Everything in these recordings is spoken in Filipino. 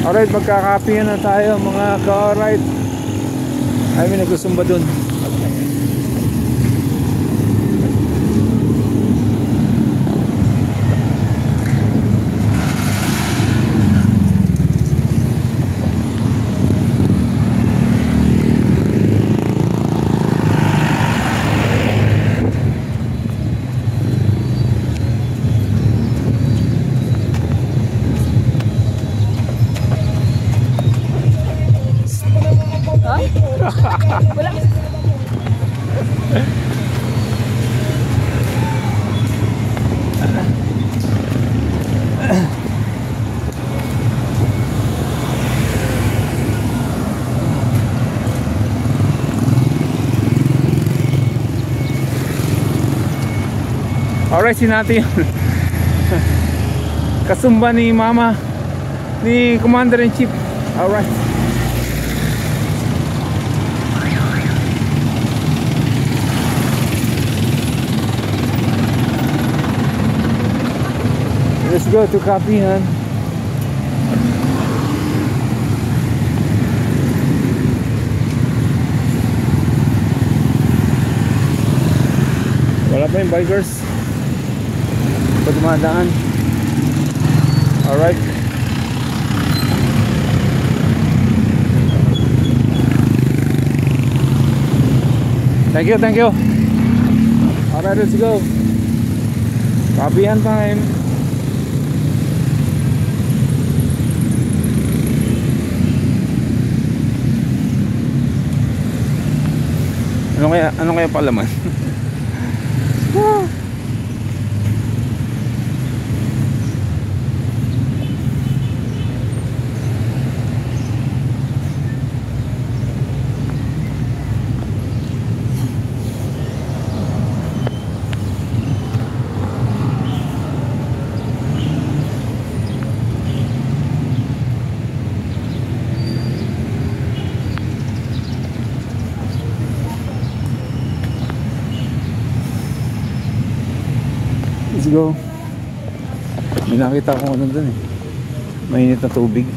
Alright, magkakapihan na tayo mga ka-alright. Ay, may nagsusumba dun. Alright, sinati yun. Kasumba ni mama ni Commander-in-Chief. Alright. Let's go to Kapihan. Wala pa yung bikers pa dumadaan. Alright. Thank you, thank you. Alright, let's go. Kapihan time. Ano kaya palaman? Let's go. May nakita ko ano dun eh. Mainit na tubig.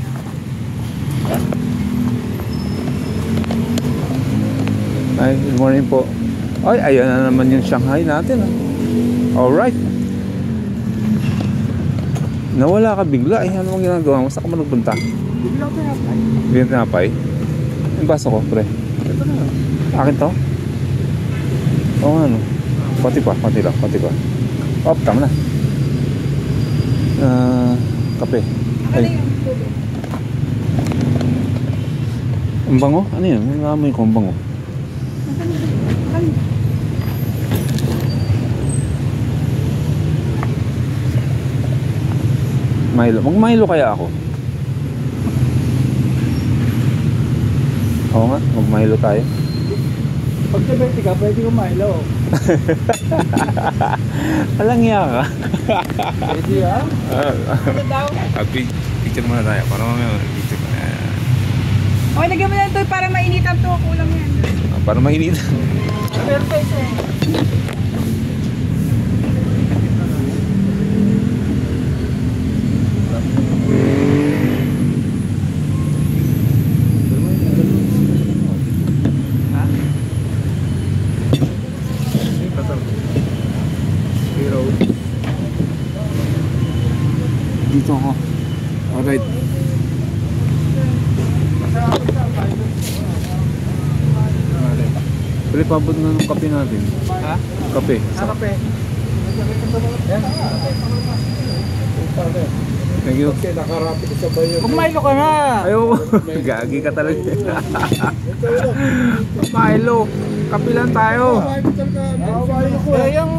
Ay, good morning po. Ay, ayan na naman yung Shanghai natin ah. Alright. Nawala ka bigla eh. Ano bang ginagawa mo? Saan ka man nagpunta? Bigla ko tinapay. Bigla tinapay? Yung baso ko, pre. Ito na. Akin to? Oo nga no. Pati pa. Oh, tama na. Kape. Ay. Ang bango? Ano yun? May amoy ko ang bango. Milo. Mag-Milo kaya ako. Oo nga, mag-Milo tayo. Pag diabetic ka, pwede ko Milo. Alang iya ka. Pwede ah? Ano daw? Picture muna tayo. Para mamaya picture muna. Okay, lagyan mo na ito para mainitan to. Kulang yan. Para mainit. Pero pwede eh. Dito ako. Alright. Pwede pabot na ng kape natin. Ha? Kape. Kape. Thank you. Kasi nakarapit sa bayo. Kung Milo ka na! Ayaw. Gagi ka talaga. Milo. Kape lang tayo. Eh, yung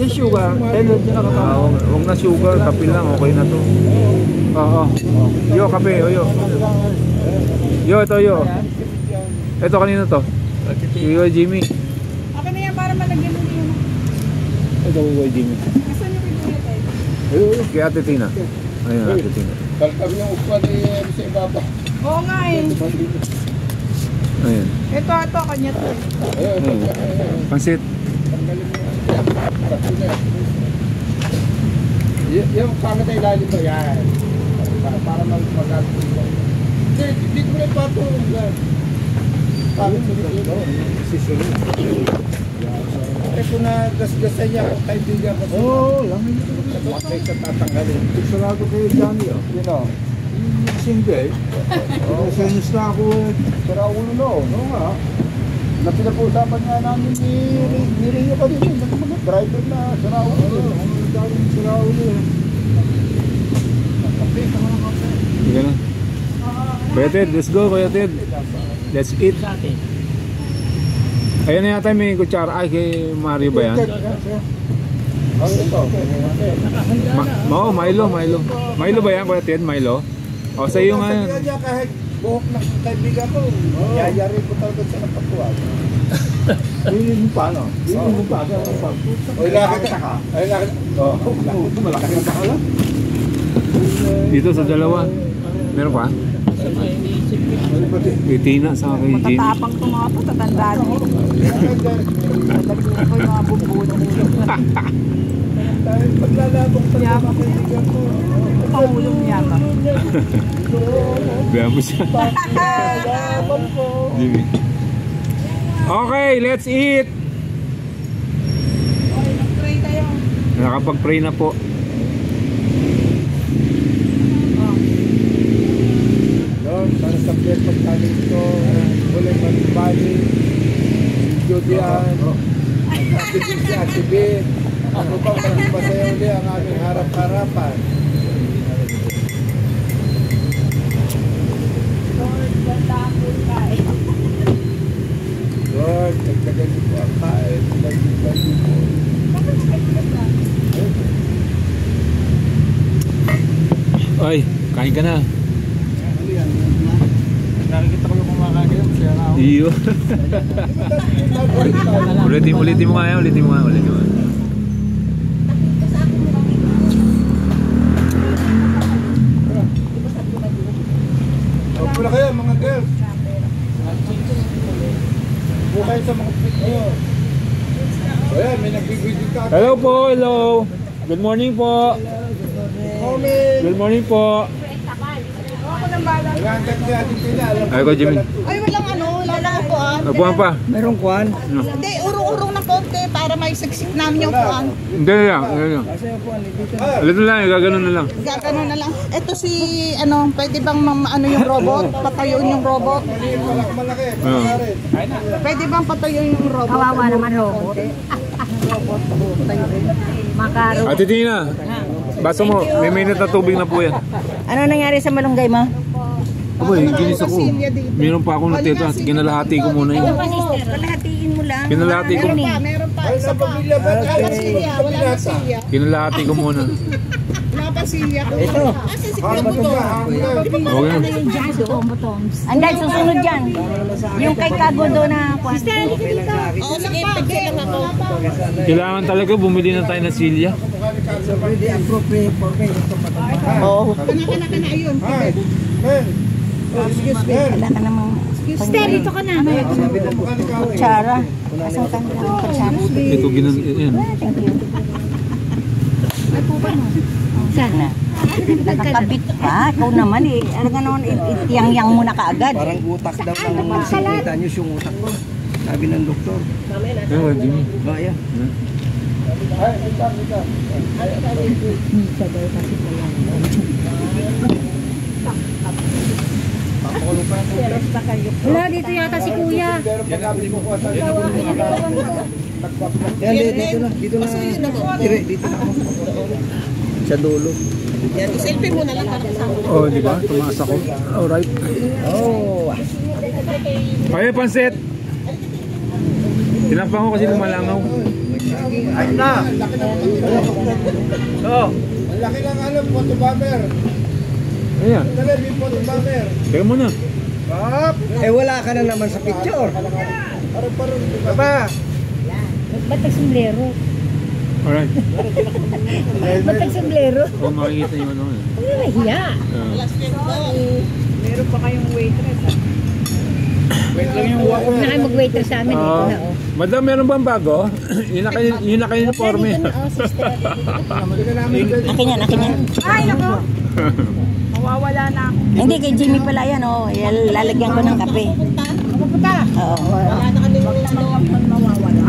sugar. Huwag na sugar. Kape lang. Okay na to. Oo. Yo, kape. Yo. Yo, ito yo. Ito kanina to. Yo, Jimmy. Okay na yan para malagyan mo yun. Ito yo, Jimmy. Gusto niyo kayo tayo? Kay Ate Tina. Ayun, Ate Tina. Kalkab yung upuan sa ibaba. Oo nga eh. Ayun. Ito, kanya to. Pansit. Yung pangatay lalim mo yan. Para mag-magal. patong. Bakit sinito? Sisuli. Kung nagasgasan niya kung kaibigan ko. Oo, lang yun. Bakit sa tatanggalin? Sarado kayo dyan yun. Yun o. Hindi. Senyos na ako eh. Sira ulo no. Oo nga. Na pinag-uusapan nga namin ni Rio pa din. Driver na sira ulo. Daling sira ulo eh. Kape, tama na kape. Sige na. Kuya Ted, let's go Kuya Ted. Let's eat. Ayan na yata may kutsara. Ay, kay Mario ba yan? Milo. Milo ba yan Kuya Ted? Milo? O, sa iyo nga yan. Kahit buhok ng kaibigan ko, yayari ko talaga sa napatuwag. Hindi mo pa, no? Hindi mo pa. Ay, lakit ka. Ay, lakit. Oo, malaki na ka lang. Dito sa dalawa. Meron pa? Kay Tina sa kay Jimmy. Matatapang itong mga patatandaan mo. Nagluko yung mga bubunong ulo. Paglalabong talaga mga kaibigan ko. Pangulong yata. Biya mo siya. Jimmy. Okay, let's eat! Nag-pray tayo. Nakapag-pray na po. Yun, para sa piyat pagkaling ko, ulit manibali, Judian, si Atibit. Ako pa, parang masaya uli ang aming harap-harapan. Lord, nagdagan niyo po ang kain, nagdagan niyo po. Ay, kain ka na. Nakikita ko yung kumakain, masaya na ako. Iyo. ulitin mo nga yan, ulitin mo nga. Pula kayo mga girls. Bukay sa mga pick nyo. So yan, may nagbibigay ka. Hello po, hello. Good morning po. Comment. Good morning po. Ako nang bala. Nagangkat ka ating pila. Ay ko, Jimmy. Ay, walang ano, wala lang upuan. Nagpuan pa. Merong kwan. Hindi, urong-urong na konti para may siksik namin yung upuan. Hindi lang. Alito lang, gaganon na lang. Gagano na lang. Ito si, ano, pwede bang ano yung robot? Patayuin yung robot? Malaki. Pwede bang patayuin yung robot? Kawawa naman robot. Makaro. Ate Tina, baso mo, may minute na tubig na po yan. Ano nangyari sa malunggay mo? Abay, ginis ako. Meron pa akong natito at ginalahati ko muna yun. Kalahatiin mo lang. Ginalahati ko. Meron pa, isa pa. Wala siya, wala siya. Ginalahati ko muna. Wala pa siya. Ito. Asa si Kuya Buto? Okay. Anday, susunod dyan. Yung kay Kagodo na kwan. Oo, sige, pagkailan lang ako. Kailangan talaga bumili na tayo ng silya. Oo. Kana yun. Wala ka namang Stay, dito ka na. kutsara. Asan ka na kutsara? Ito ginan, yan. Thank you. Sana. Nakakabit pa. Ikaw naman eh. Ano ka naman, itiyang-yang mo na kaagad. Parang utak daw ng sinita nyo yung utak ko. Sabi ng doktor. Pero, Jimmy. Baya. Wala, dito yata si Kuya. Yan, dito na. Dito na. Dito na. Sa dulo. Yan, selfie mo na lang para kasama. Oh, di ba? Tumaas ako. Alright. Oh. Kaya pansit. Tinakpan ko kasi lumalangaw. Ay na. Oh. Ang laki ng ano, photo bomber. Ayan. Dali, may photo bomber. Teka muna. Pap! Eh wala ka na naman sa picture. Parang Baba! Ba't nagsumblero? Alright. Ba't nagsumblero? Kung makikita nyo ano. Ano nahiya? Meron pa kayong waitress. Wait lang yung Huwag na kayo mag-waiter sa amin. Ito na, oh. Madam, meron bang bago? Yun na kayo uniforme. Dito na, oh, sister. Hindi ka namin Akin yan, akin yan. Ay, nako. Mawawala na ako. Hindi, kay Jimmy pala yan, oh. Lalagyan ko ng kape. Pupunta. Oo. Wala na kami mawawala.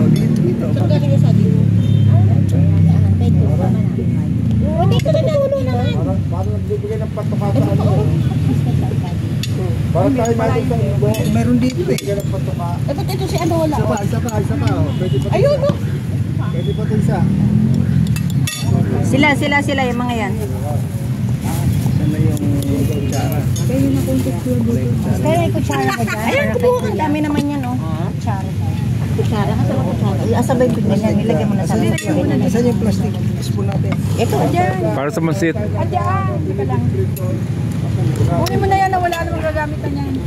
Hindi ko na nagulo naman. Parang nagbibigay ng patuka sa ano. Parang tayo makikita ng meron dito eh. Bigay ng patuka. Eh, ba't ito si ano wala? Isa pa. Pwede pa. Ayun, no? Pwede pa ito isa. Sila, yung mga yan. Sana yung kutsara. Kaya yung kutsara ko dyan. Ayun, kubuha. Dami naman yan, oh. Kutsara. Kutsara? Nasaan ang kutsara? Asabay ko din yan. Nilagyan mo na sa lalagyan. Saan yung plastic spoon natin? Ito, dyan. Para sa mansit. Adyaan. Hindi ka lang. Kunin mo na yan na wala namang gagamit na yan.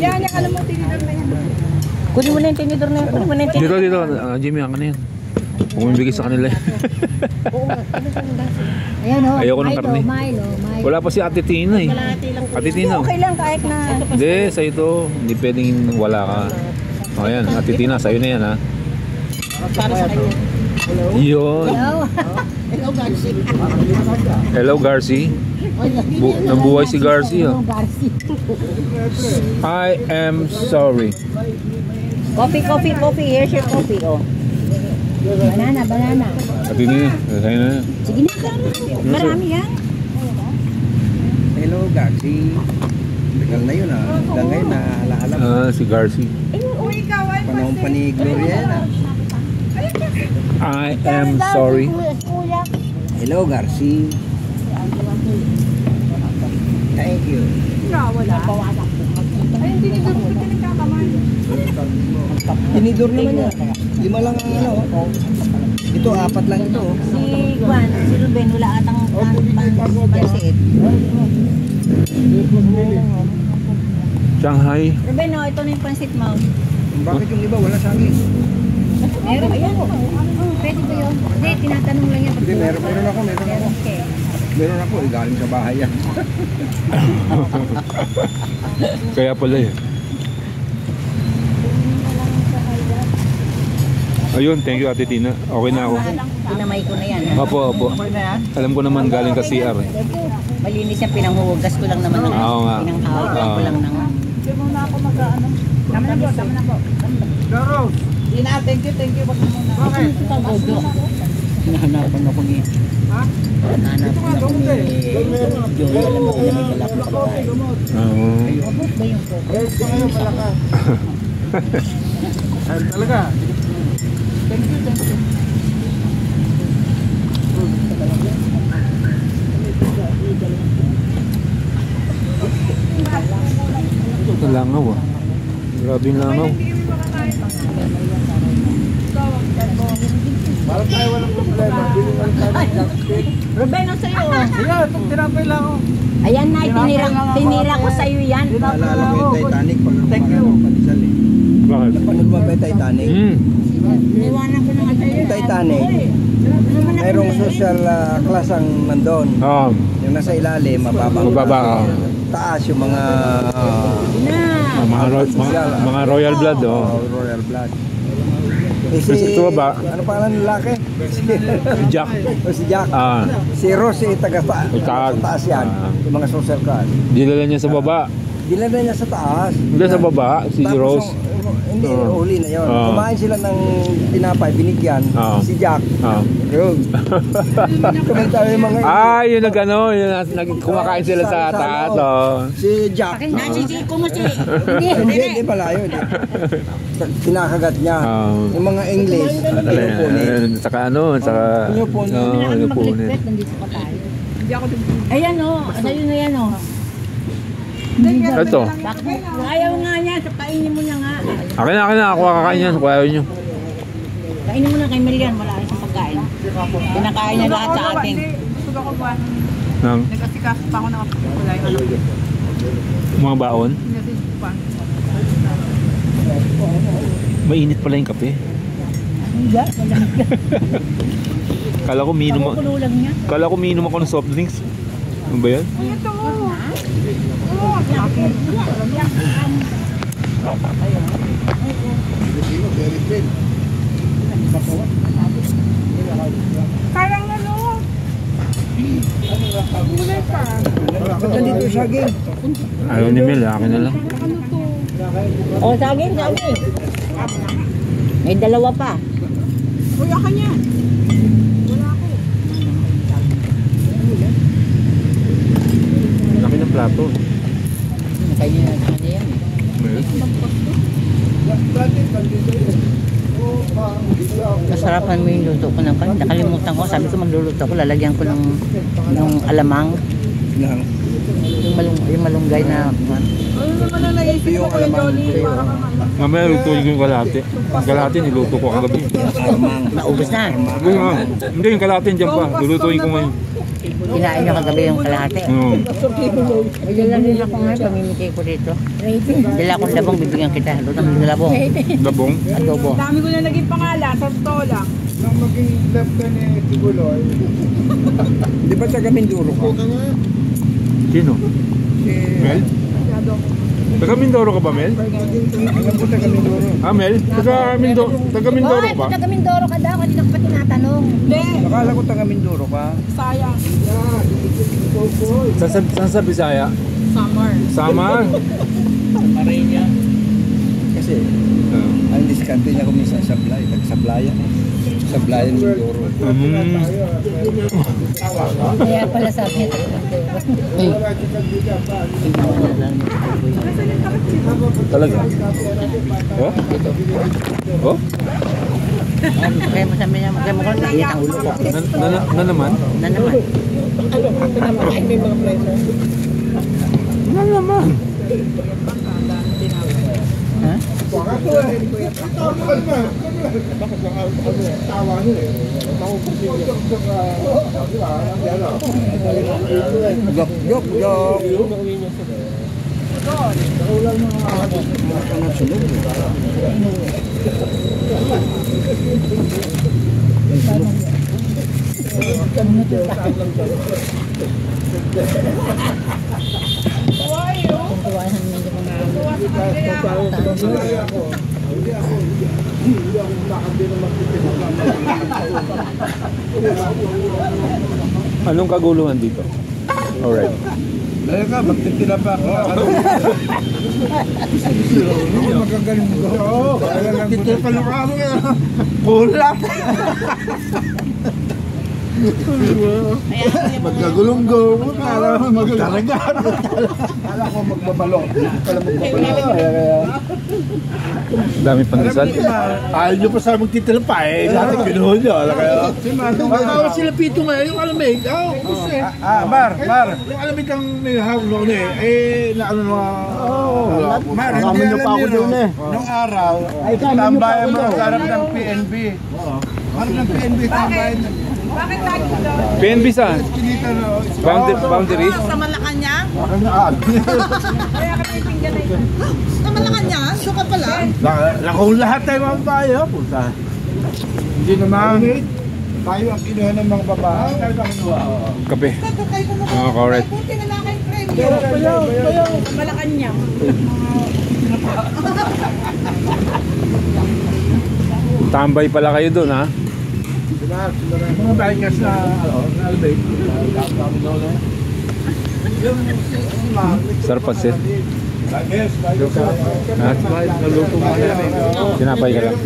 Yan, yung alam mo, tinidor na yan. Kunin mo na yung tinidor na yun. Kunin mo na yung tinidor. Dito. Jimmy, ang ano yan? Bumibigay sa kanila. Ayan o. Ayoko ng karne. Milo. Wala pa si Ate Tina eh. Ate Tina. Okay lang kahit na. Hindi, sa ito. Hindi pwedeng wala ka. O yan, Ate Tina, sa'yo na yan ha. Para sa kanya. Yun. Hello, Garci. Hello, Garci. Nabuhay si Garci ha. Garci. I am sorry. Coffee. Here's your coffee, oh. Banana. Ate Tina, sa'yo na yan. Sige na. Marami yan. Hello, Gaxi. Tagal na yun ah. Hanggang ngayon naaalala mo. Si Garci. Panahon pa ni Gloria yan ah. I am sorry. Hello, Garci. Thank you. Wala. Ayun, tinidor ko pinagkakamay. Tinidor naman yan. 5 lang ang ano. Ito, 4 lang ito. Si Juan, si Ruben, wala atang pansit. Shanghai. Ruben, oh, ito na yung pansit mo. Bakit yung iba wala sa akin? Meron ba yan? Pwede ba yun? Hindi, tinatanong lang yan. Hindi, meron ako. Okay. Meron ako, galing sa bahay yan. Kaya pala eh. Ayun, thank you Ate Tina. Okay na ako. Pinamay ko na yan. Opo. Alam ko naman galing ka CR eh. Malinis yan, pinanghuhugas ko lang naman ng Oo nga. pinanghawag ko lang ng... Hindi muna ako mag-ano. Tama na po. Garos! Hindi na, thank you. Baka muna. Bakit? Nahanapan ako ni... Ha? Nahanapan ako ni... Joey, alam mo kung may kalapit sa bahay. Oo. Abot ba yung coco? Kahit pa ngayon malakas. Ayun talaga. Thank you. Ito langaw ah. Grabe yung langaw. Parang tayo walang problema. Bilhin lang tayo ng chopstick. Ruben, ang sa'yo. Sige, itong tinapay lang ako. Ayan na, tinira ko sa'yo yan. Naalala ko yung Titanic pag Thank you. Pandisal eh. Bakit? Napanood mo ba yung Titanic? Niwanan ko na nga sa'yo. Yung Titanic, mayroong social class ang nandun. Oo. Yung nasa ilalim, mababang. Mababa, Taas yung mga mga royal blood oh. royal blood. Ito ba? Ano pangalan ng lalaki? Jack. Si Jack. Ah. Si Rose, taas yan. Yung mga social class. Dinala niya sa baba. Dinala niya sa taas. Hindi sa baba, si Tapos Rose. Hindi, uli na yun. Oo. Kumain sila ng tinapay, binigyan. Oo. Si Jack. Oo. Yun. Kumanta yung mga... Yun kumakain sila sa taas oh. Si Jack. Hindi pala yun. Kinakagat niya. Oo. Yung mga English, pinupunit. Saka Pinupunit. pinupunit. Nandito pa tayo. Hindi ako dito. Ayan o, sa'yo na yan o. Ito. Ayaw nga niya, so kainin mo na nga. Akin na. Ako kakain yan. Kung ayaw nyo. Kainin mo na kay Milian, wala isang pagkain. Pinakain niya lahat sa atin. Gusto ko ba? Ng Nagkasikaso pa ako nakakulay. mga baon. Mainit pala yung kape. Kala ko minum ako ng soft drinks. Ano ba yan? Parang ano? Ba't nandito siya, Gil? Ayaw ni Mel, akin na lang. O, saging. May dalawa pa. Uy, akan yan. Wala ako. Laki ng plato. Kanya yan. Masarapan mo yung luto ko ng kanin. Nakalimutan ko. Sabi ko magluluto ko. Lalagyan ko ng alamang. Yung malunggay na. Ano naman ang naisip ko Kuya Johnny? Para Mamaya lutuin ko yung kalahati. Yung kalahati niluto ko kagabi. Naubos na. Hindi, yung kalahati dyan pa. Lulutuin ko ngayon. Kinain nyo kagabi yung kalahati. Oo. May dala rin ako ngayon. Pamimigay ko dito. Dala akong labong. Bibigyan kita. Lutang ng labong. Labong. Adobo. dami ko na naging pangalan. Sa totoo lang. Nang maging left ka ni Tiguloy. Di ba taga Mindoro ka? Sino? Mel? Masyado. Taga Mindoro ka ba, Mel? Alam ko taga Mindoro. Ah, Mel? Taga Mindoro ka ba? Taga Mindoro ka daw, kanina ko pa tinatanong. Hindi. Akala ko taga Mindoro ka. Sayang. Saan sa Bisaya? Summer. Samar? Kasi ang diskarte niya kumisa sa sablay. Taga-sablayan. Sablayan Mindoro. Kaya pala sabi niya. Talaga? Oh? Oh? Kaya mo sabi niya. Kaya mo ko mainit ang ulo ko. Na naman? Na naman. Na naman? Ha? Jok. Anong kaguluhan dito? Alright. Dahil ka, magtitila pa ako. Ako magagaling mo. Oo. Magtitila pa lang ako. Kulat. Magkagulong-gulong. Magkaragan. Kala ko magbabalong. Kala magbabalong. Dami pandesal. Ayaw nyo pa sa magtitila pa eh. Dati kinuhol nyo. Baka sila pito ngayon. Yung alamig. Mar. Yung alamig ang may hawag noon eh. Na ano na. Mar, hindi alam nyo no. Nung araw, tambayan mo ang harap ng PNB. Harap ng PNB tambayan. Bakit lagi doon? PNB saan? Kinita no. Boundaries? Sa Malacanang? Makanaan. Kaya kami pinggan na ito. Sa Malacanang? So ka pala? Nakong lahat tayo mga babae, puta. Hindi naman. Tayo ang kinuha ng mga babae. Kape. Correct. Buti na lang kayong premyo. Sa Malacanang. Tambay pala kayo doon, ha? Mga bikers na albay. Sarap pasit. Bikers. Ha? Naluto mo namin. Sinapay ka lang.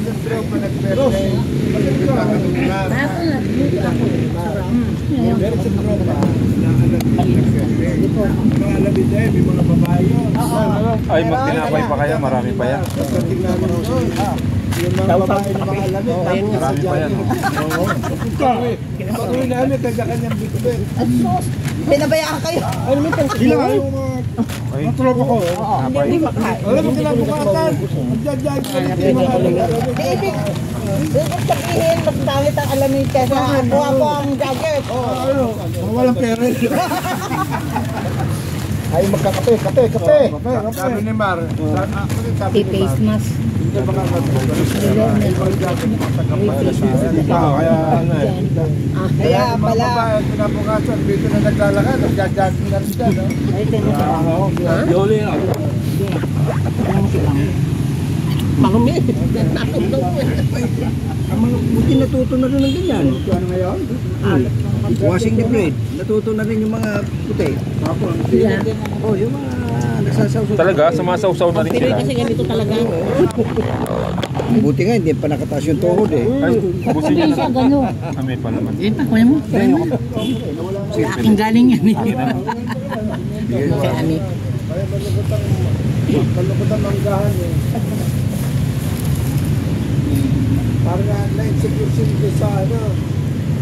Mga alabid eh, may mga babae yun. Ay, magtinapay pa kaya? Marami pa yan. Yung mga babae na mga alabid. Marami pa yan. Pag-uwi namin, kanya-kanyang bitbit. Pinabayaan kayo. Sila yung mga tropa ko. Alam mo kinabukatan. Magdadyan ko yung mga alabid. Ibig sabihin, mas dami ang alamin kesa kuha ko ang jacket. Walang pera. Ay, magkakape. Sabi ni Mar. Face mask. Kaya pala. Kinabukasan, dito na naglalakad. Nagdadyan na rin dyan. Yoli. Ang mga buti natuto na rin ng ganyan. Ano ngayon? Washing the plate. Natuto na rin yung mga puti. Oh, yung mga nagsasawsaw. Talaga, sumasawsaw na rin sila. Kasi ganito talaga. Buti nga, hindi pa nakataas yung tuhod eh. Ay, busin niya na. Gano. Kami pa naman. Kuya mo. Sa akin galing yan. Kaya ani. Kalukutang manggahan eh. Parang na-insecure sila sa ano,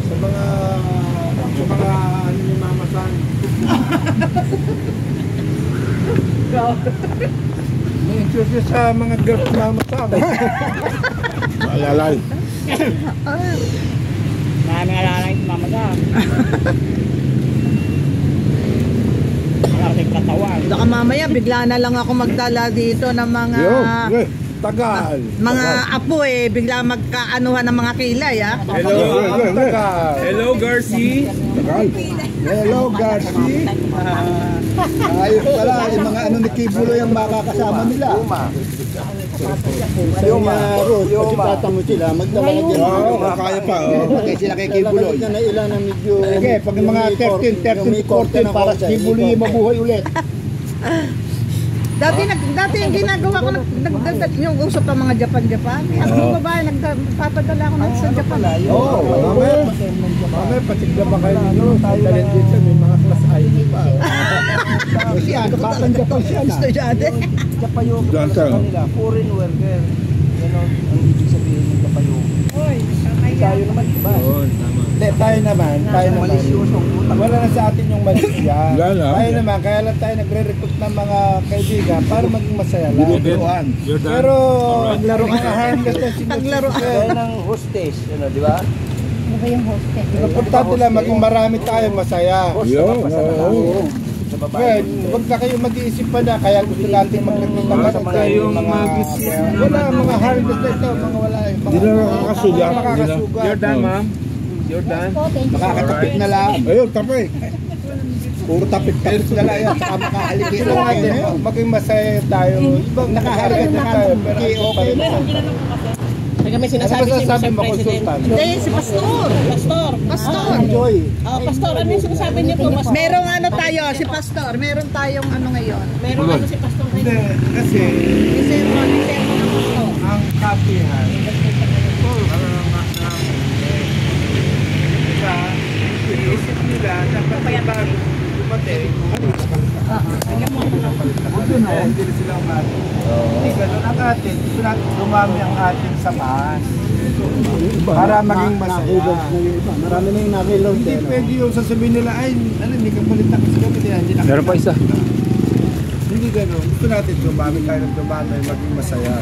sa mga ano ni Mama San. Na-insecure siya sa mga girl ni Mama San. Alalay. Marami alalay si Mama San. Malaking katawan. Baka mamaya bigla na lang ako magdala dito ng mga Tagal. mga apo eh, bigla magkaanuhan ng mga kilay ah. Tagal. Hello, Garci. Tagal. Hello, Garci. Ayos pala, yung mga ano ni Kibulo yung makakasama nila. Yung Rose, kasi tatamo sila, magdala ka dyan. Oo, kaya pa. Okay, sila kay Kibulo. Na ilan na medyo... Okay, pag mga 13, 14 para sa Kibulo yung mabuhay ulit. Dati yung ginagawa ko yung usap ng mga Japan. Ang babae nagpapadala ako sa Japan. Oo, mamaya patigla ba kayo ninyo? Dalhin din siya, may mga class ID pa. Kasi ano, bakang Japan siya na. Estudyante. Japayogo para sa kanila, foreign worker. Ganon ang ibig sabihin ng Japayogo. Tayo naman, diba? Oo, tama. Hindi, tayo naman. Wala na sa atin yung malisya. Tayo naman, kaya lang tayo nagre-recruit ng mga kaibigan para maging masaya lang. Pero, paglaruan na harmless na Paglaruan. Kaya ng hostess, di ba? Ano ba yung hostess? Importante lang, maging marami tayo masaya. Well, huwag na kayo mag-iisip pa na, kaya gusto natin mag-recruit ng mga wala, mga harmless na ito, mga wala. Hindi na makakasuga. You're done, ma'am. You're done. Makakatapik na lang. Ayun, tapik. Puro tapik-tapik na lang yan. Makakalikin lang natin. Maging masaya tayo. Nakahalikan na tayo. Pero okay na. Kaya may sinasabi si Mr. mo, President. consultant? Hindi, si Pastor. Pastor. Enjoy. Pastor, ano yung sinasabi niyo po, Pastor? Merong ano tayo, si Pastor. Meron tayong ano ngayon. Meron ano si Pastor? Hindi, kasi Isermo ng Pastor. ang kapihan, iniisip nila, dapat may bago dumating. Hindi na sila umati. Hindi ganun ang atin. Gusto natin dumami ang ating samahan. Para maging masaya. Marami na yung nakilaw. Hindi pwede yung sasabihin nila, ay, hindi ka palit na kasi kami. Meron pa isa. Hindi ganun. Gusto natin dumami tayo ng dumami, maging masaya.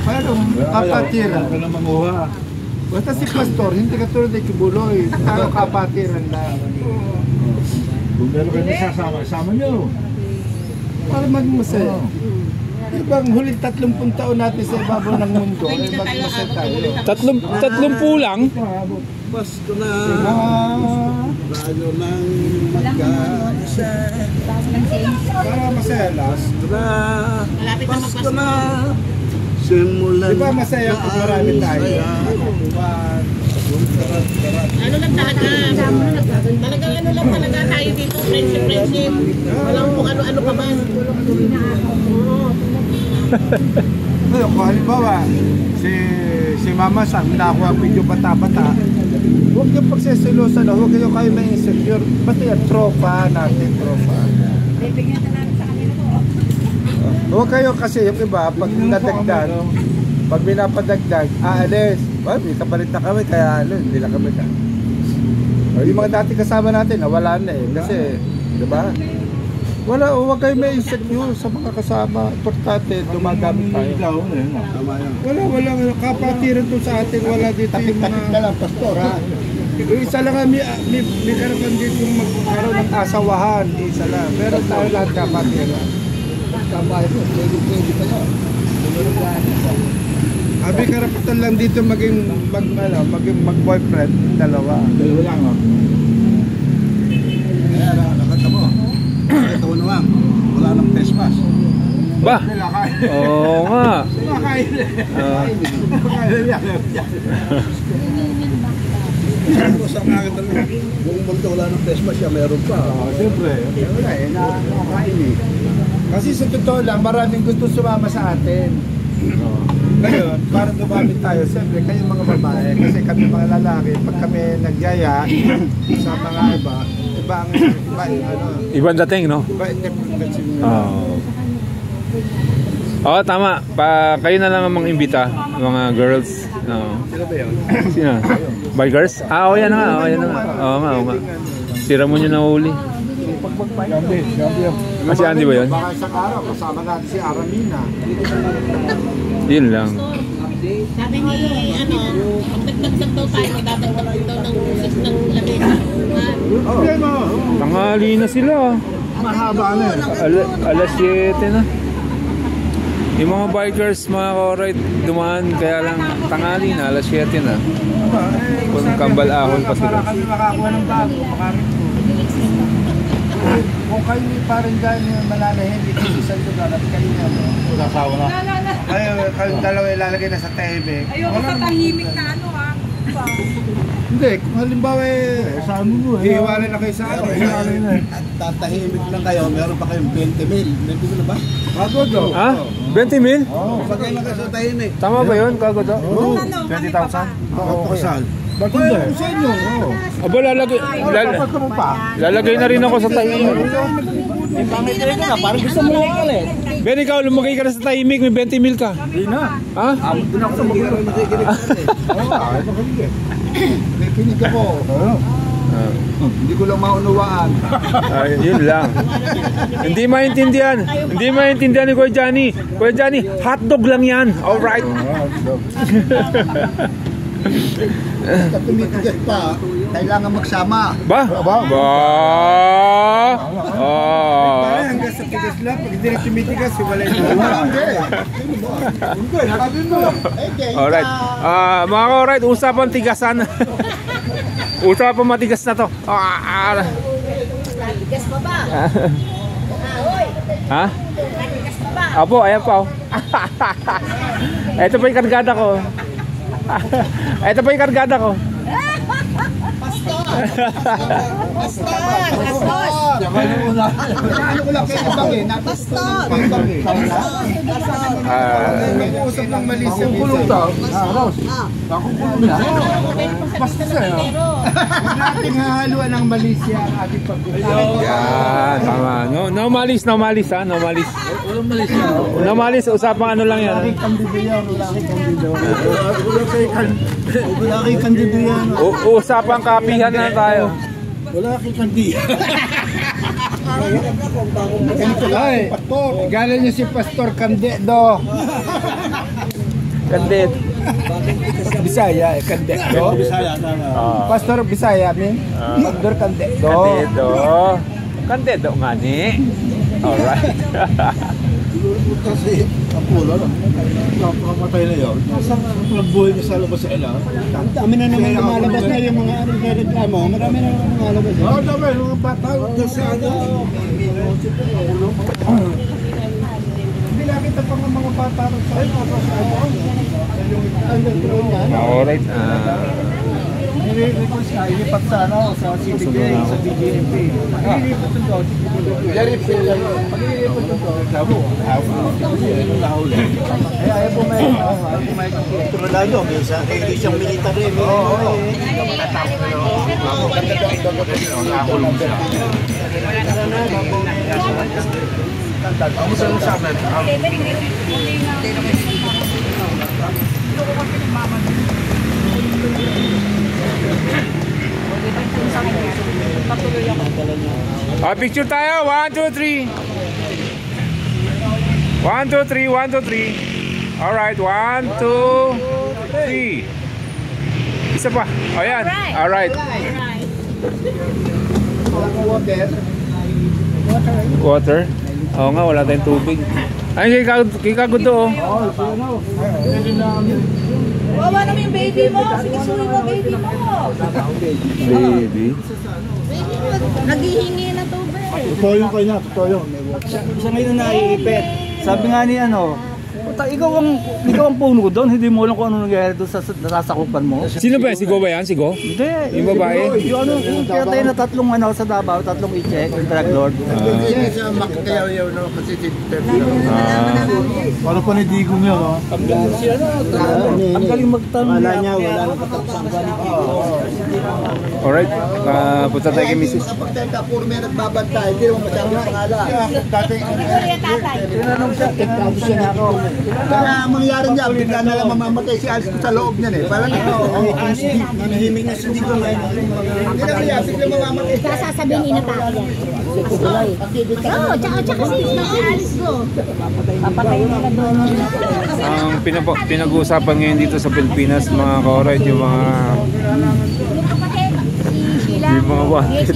Pero, kapatiran. Basta si Pastor, hindi ka tulad ng Kibuloy. Tayo kapatiran lang. Kung meron kayo nasasama, sama nyo. Para maging masaya. Ibang huling 30 taon natin sa ibabaw ng mundo, ay maging masaya tayo. 30 lang. Pasko na, bago ng magkaisa. Para masaya lang. Pasko na. Di ba masaya kung marami tayo? Ano lang talaga? Talagang ano lang talaga tayo dito, friendship. Walang kung ano-ano pa man. Kung halimbawa, si Mama Sam, nakuha ang video bata-bata, huwag yung pagsisilusan, huwag kayo ma-insecure. Basta yan, tropa natin, tropa. Huwag kayo kasi yung iba, pag nadagdag, pag binapadagdag, aalis. Well, may kapalit na kami, kaya hindi na kami ka. Yung mga dati kasama natin, nawala na eh. Kasi, di ba? Huwag kayo may insecure sa mga kasama. Importante, dumagamit tayo. Wala. Kapatiran to sa atin, wala dito yung mga... Tapik na lang, Pastor, ha? Isa lang nga, may karapan dito yung magkaroon ng asawahan. Isa lang. Pero tayo lahat kapatiran. Kabahay po, pwede pa yun. Abi karapatan lang dito maging mag-boyfriend, dalawa lang oh. Kaya nakakata mo. Ito ko naman, wala nang trespass. Ba? Oo nga. Kung sa mga buong mundo wala ng Christmas siya, meron pa. Siyempre. Wala eh, nakakain eh. Kasi sa totoo lang, maraming gusto sumama sa atin. Ngayon, para dumami tayo, siyempre kayong mga babae, kasi kami mga lalaki, pag kami nagyaya sa mga iba ang ano, Ibang dating, no? iba interpretation nyo. Oo, tama. Kayo na lang ang mga imbita, mga girls. Sino ba yun? Sino? By girls? Oo, yan na nga. Oo nga. Si Ramon yung nahuli. Gambi. Si Andy ba yun? Baka isang araw, kasama natin si Aramina. Yun lang. Sabi ni, pag nagdagdag daw tayo, magdadagdag daw ng music ng lamesa. Tanghali na sila. Mahaba na eh. Alas 7 na. Yung mga bikers, mga korite, dumaan, kaya lang tanghali na, alas 7 na. Kung kambal ahon pa sila. Para kami makakuha ng bago, makarin kung kayo ni parang gano'n malalahin, ito isang lugar at kayo na, Nasawa na. kayong dalawa ilalagay na sa tahimik. Ayoko sa tahimik na ano ha. Hindi, kung halimbawa Saan mo eh? hiwalay na kayo sa ano, hiwalay na. At tatahimik lang kayo, meron pa kayong 20 mil. 20 mil na ba? Bago do. Ha? 20 mil? Pag kayo lang kayo sa tahimik. Tama ba yun? Kagoto? 20,000? Oo, kasal. Ba't hindi? Sa inyo, oo. Aba, lalagay na rin ako sa tahimik. Parang gusto mo lang yan eh. Ben, ikaw, lumagay ka na sa tahimik, may 20 mil ka. Hindi na. Ha? Doon ako sa mga nakikinig ko eh. Oo, nakikinig. Nakikinig ako. Hindi ko lang maunawaan. Yun lang. Hindi maintindihan ni Kuya Johnny. Kuya Johnny, hotdog lang yan. Alright. Kapag tumitigas pa, kailangan magsama. Ba? Hanggang sa tigas lang, pag hindi na tumitigas, hiwalay na. Hindi, nakabin mo. Alright. Mga ka-alright, usapan tigasan. Usapan matigas na to. Tigas pa ba? Ha? Apo, ayan pa. Ito pa yung kargada ko. Ito pa yung kargada ko. Ano ko lang kayo ibang eh, napastor. Nag-uusap ng mali siya. Kukulong to. Huwag nating hahaluan ng Malaysia ang ating pag-uusap. Yan, tama. No malis ha, no malis. No malis, usapang ano lang yan. Wala kay kandido yan. Usapang kapihan na tayo. Wala kay kandido. Ay, galing niyo si Pastor Candedo. Kandit. Bisaya, Candedo. Bisaya na. Pastor Bisaya, min. Pastor Candedo. Kandedo nga ni. Alright. Kasi, ang pulo, napakamatay na yun. Nagbuhay niya sa labas sa ilaw. Dami na naman lumalabas na yung mga reklamo. Marami na naman lumalabas. Oo, dami. Mga bata. Hindi nakita pa ng mga bata sa Alright. Nilipat siya, ilipat sa ano, sa CBJ, sa DGMP. Nilipat ito doon, pag-ilipat ito, labo. Ayaw pumayag ako, ayaw pumayag ako. Turalado, minsan kayo siyang military. Oo. Picture tayo. 1, 2, 3. 1, 2, 3. 1, 2, 3. Alright, 1, 2, 3. Isa pa. Ayan. Alright. Water. Oo nga, wala tayong tubig. Ay, kay Kagudo. Wawa naman yung baby mo. Sige, suwi mo, baby mo. Baby. Naghihingi na tubig. Totoo yung kayo na, totoo yun. Siya ngayon naiipit. Sabi nga ni ano, ikaw ang puno doon, hindi mo alam kung ano nangyayari doon sa nasasakupan mo. Sino ba yan? Si Go ba yan? Si Go? Hindi. Yung babae? Yung ano, yung kaya tayo na tatlong ano sa Davao, tatlong i-check, yung drug lord. Hindi siya makayaw-yaw no, kasi Para panidigong yun, no? Ang galing magtanong wala niya, wala nang katapsanggan. Alright, punta tayo kay Mrs. Kapag tayo ka, puro may nagbabantay, hindi mo masyadong pangalan. Tinanong siya, tigkado siya na ako. Kaya ang mangyari niya, bigla na lang mamamatay si Alice sa loob niyan eh. Parang ito, nanahimik na hindi ko ngayon. Hindi na kaya, bigla mamamatay. Sasabihin inatake yan. Oo, tsaka si Alice Go. Papatayin nila doon. Ang pinag-uusapan ngayon dito sa Pilipinas, mga kaoray, yung mga wanted.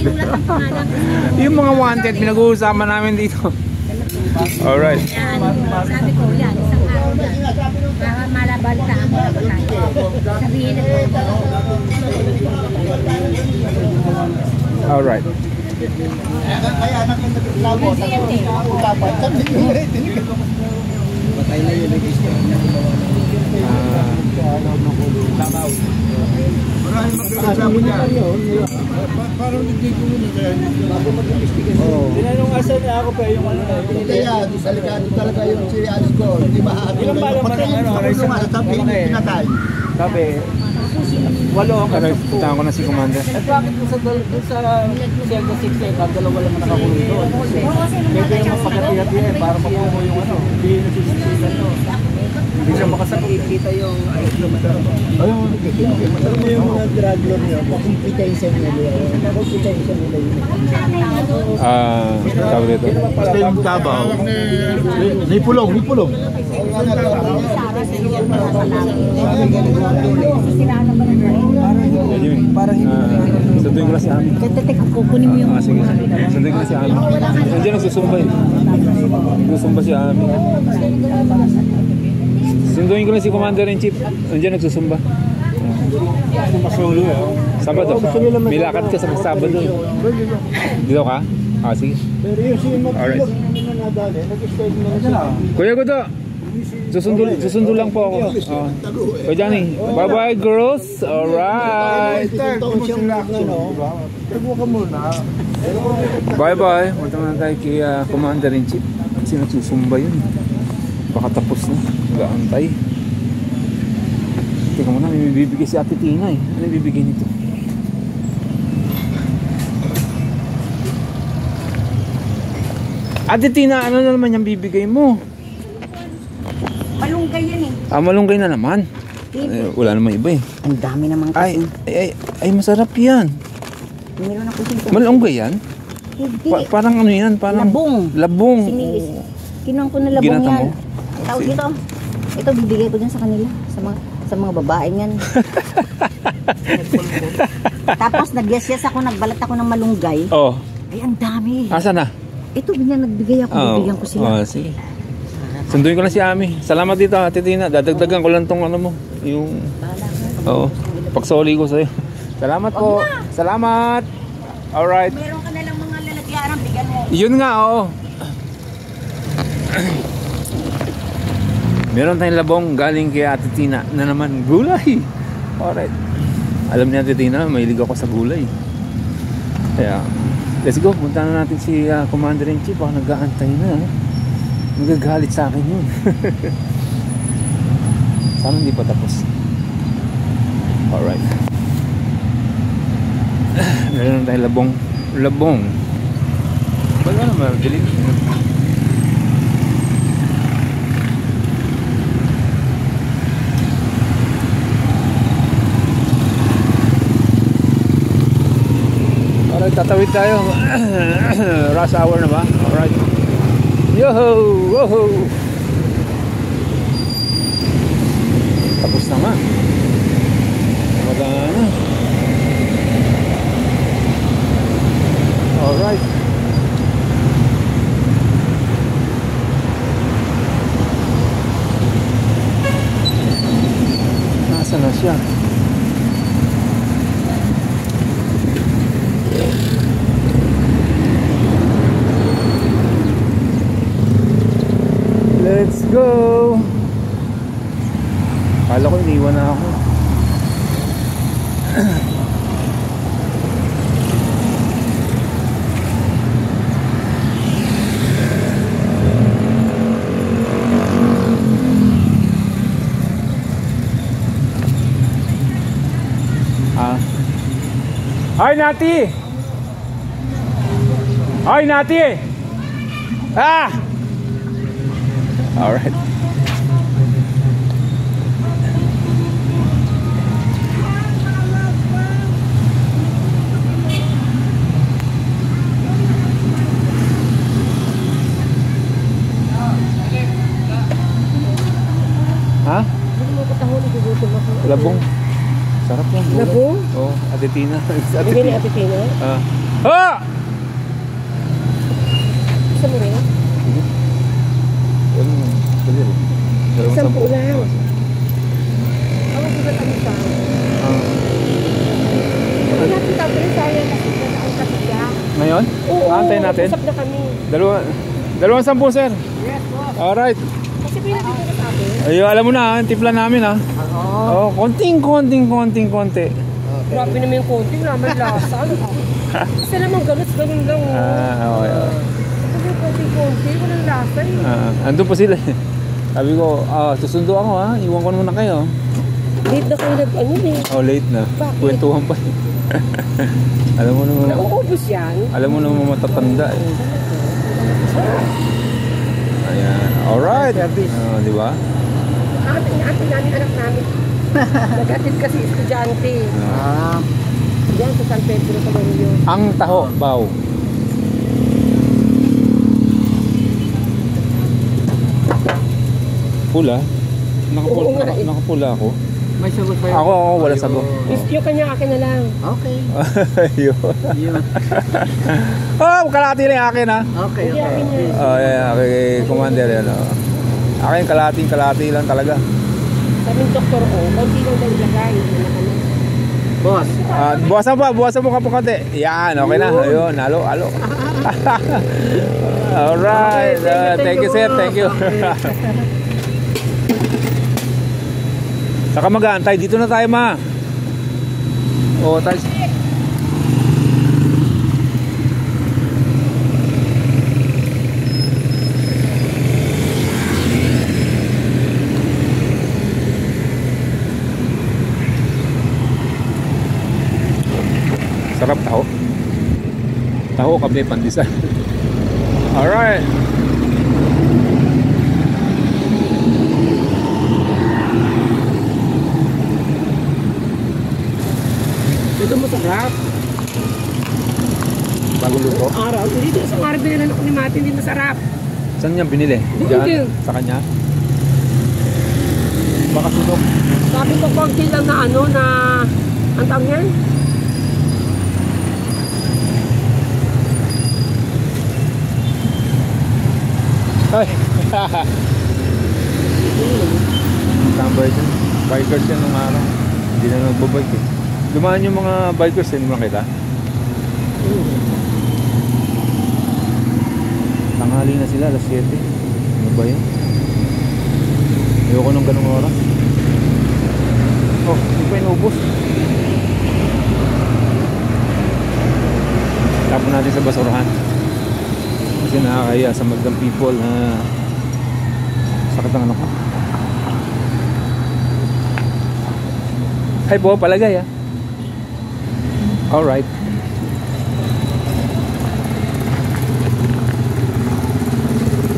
Yung mga wanted, pinag-uusapan namin dito. Alright. Sabi ko yan, isang araw yan. Para malabalita ang mga batay. Sabihin na Alright. Kaya naglago, dapat sabi niyo eh. Patay na yun. Maraming magkakasama niya. Parang hindi ko muna kaya Tinanong asan na ako pa yung ano na. kaya, delikado talaga yung si Alice ko. Hindi mahahatid Ilang bala mo na ano? Sabi niya, pinatay. Sabi, 8 ang Alright, puntahan ko na si Commander. Eh bakit kung sa Delta 6 eh, dalawa lang nakakulong doon. Pwede yung mapagati-hati eh, para makuha yung ano. Hindi nasisisigan to. Hindi siya makasakit. Kita yung Ayun, yung mga drug lord niya, pakumpitensya nila yun. Pakumpitensya nila yun. Tawag dito. Basta yung Davao. Nipulong. Sunduin ko na si Ami. Teka, kukunin mo yung... Sige. Sunduin ko na si Ami. Nandiyan nagsusumba eh. Nagsusumba si Ami. Sunduin ko na si Commander-in-Chief. Nandiyan nagsusumba. Sabado. May lakad ka sa Sabado. Dito ka? Sige. Pero yung si Alright. nadali, nag-stay na Kuya Gudo, susundo lang po ako. Kuya Johnny, bye-bye girls. Alright. Tago ka muna. Bye-bye. Punta na tayo kay Commander-in-Chief. Kasi nagsusumba yun. Baka tapos na. Gaantay. Teka muna, may bibigay si Ate Tina eh. Ano yung bibigay nito? Ate Tina, ano na naman yung bibigay mo? Malunggay yan eh. Malunggay na naman. Wala namang iba eh. Ang dami naman kasi. Ay, masarap yan. Meron ako dito. Malunggay yan? Hindi. Parang ano yan? Parang Labong. Kinuha ko na labong Ginata yan. mo? Tawag dito. Ito bibigay ko dyan sa kanila. Sa mga babae yan. Tapos nag-yes ako, nagbalat ako ng malunggay. Oh. Ay, ang dami. Asa na? Ito, nagbigay ako. Bibigyan ko sila. Sige. Sunduin ko na si Ami. Salamat dito, Ate Tina. Dadagdagan ko lang tong ano mo. Yung... pagsoli ko sa'yo. Salamat po. Salamat. Alright. Meron ka na lang mga lalagyan. Bigyan mo. Yun nga, oo. Meron tayong labong galing kay Ate Tina na naman gulay. Alright. Alam niya Ate Tina, mahilig ako sa gulay. Kaya, let's go. Punta na natin si Commander-in-Chief. Baka nag-aantay na. Magagalit sa akin yun. Sana hindi pa tapos. Alright. Meron tayong labong. Ba't ano mabilis? Alright, tatawid tayo. Rush hour na ba? Alright. Yoho! Woho! Tapos na nga. Magana. Alright. Nasaan na siya? Let's go! Kala ko iniwan na ako. Hi Nati! Hi Nati! Ah! Alright. Ha? Labong. Sarap yan. Labong? Oo, Atitina. Bigyan ni Ate Tina? Ah! Isa mo rin? Yan, dali rin. 10 lang. Ako ba kami sa Ano natin tapos tayo kasi na ang katiya. Ngayon? Oo, Antayin natin. usap na kami. Dalawang 10, sir. Yes, boss. Alright. Kasi pinatito na sabi. Ay, alam mo na, tipla namin ha. Oo. Konting. Grabe naman yung konting naman lasa. Isa naman ganun lang. Okay. Kasi konting-konti, walang lasa eh. Andun pa sila. Sabi ko, susundo ako ha. Iwan ko muna kayo. Late na kayo nag-ano eh. Oh, late na. Bakit? Kwentuhan pa. Alam mo naman. Nauubos yan. Alam mo naman matatanda eh. Ayan. Alright. Di ba? Ate namin anak namin. Nag-atid kasi estudyante. Yan sa San Pedro sa Manillo. Ang taho, baw. Pula? Oo nga eh. Nakapula ako. May sagot ba yun? Ako, wala sagot. Yung kanya akin na lang. Okay. Ayun. Yun. Kalahati na yung akin ha. Okay, Hindi akin yan. Yeah, kay Commander yan. Akin kalahati lang talaga. Sabi ng doktor ko, konti lang daw ilagay. Boss. Buwasan mo kapukante. Yan, okay na. Ayun, halo. Alright. Thank you, sir. Thank you. Saka mag-aantay. Dito na tayo, ma. O, tayo. Sarap taho. Taho, kape, pandesal. Alright. Ito masarap. Bagong luto. Araw. Dito isang araw binili ko ni Mati, hindi masarap. Saan niya binili? Doon din. Sa kanya? Baka sunog. Sabi ko konti lang na ang tawag yan? Ay! Number dyan. Bikers yan nung araw. Hindi na nagbabike eh. Dumaan yung mga bikers, hindi mo nakita? Tanghali na sila, alas 7. Ano ba yun? Ayoko nung ganung oras. Oh, hindi pa inubos. Tapon natin sa basurahan. Kasi nakakaya sa Magdang people na sakit ang ano ko. Hi po, palagay ah. Alright.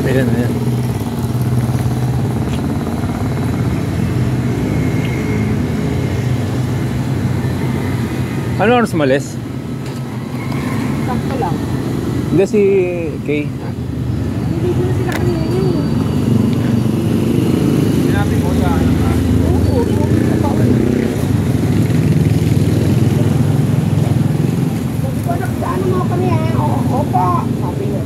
Ayan na yan. Ano oras malis? Sakto lang. Hindi si Kay. Hindi ko na sila kanina yun. Sinabi mo sa ano ka? Oo. Sabi ko, nakadaan mo kami eh. Opo. Sabi niya.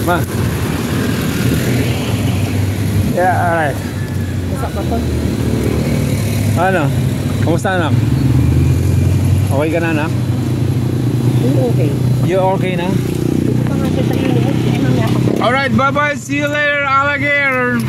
Ma. Yeah, alright. Ano? Kumusta anak? Okay ka na anak? Okay. You okay na? Ito pa nga siya sa inyo. Ano nga? Alright, bye bye. See you later, alligator.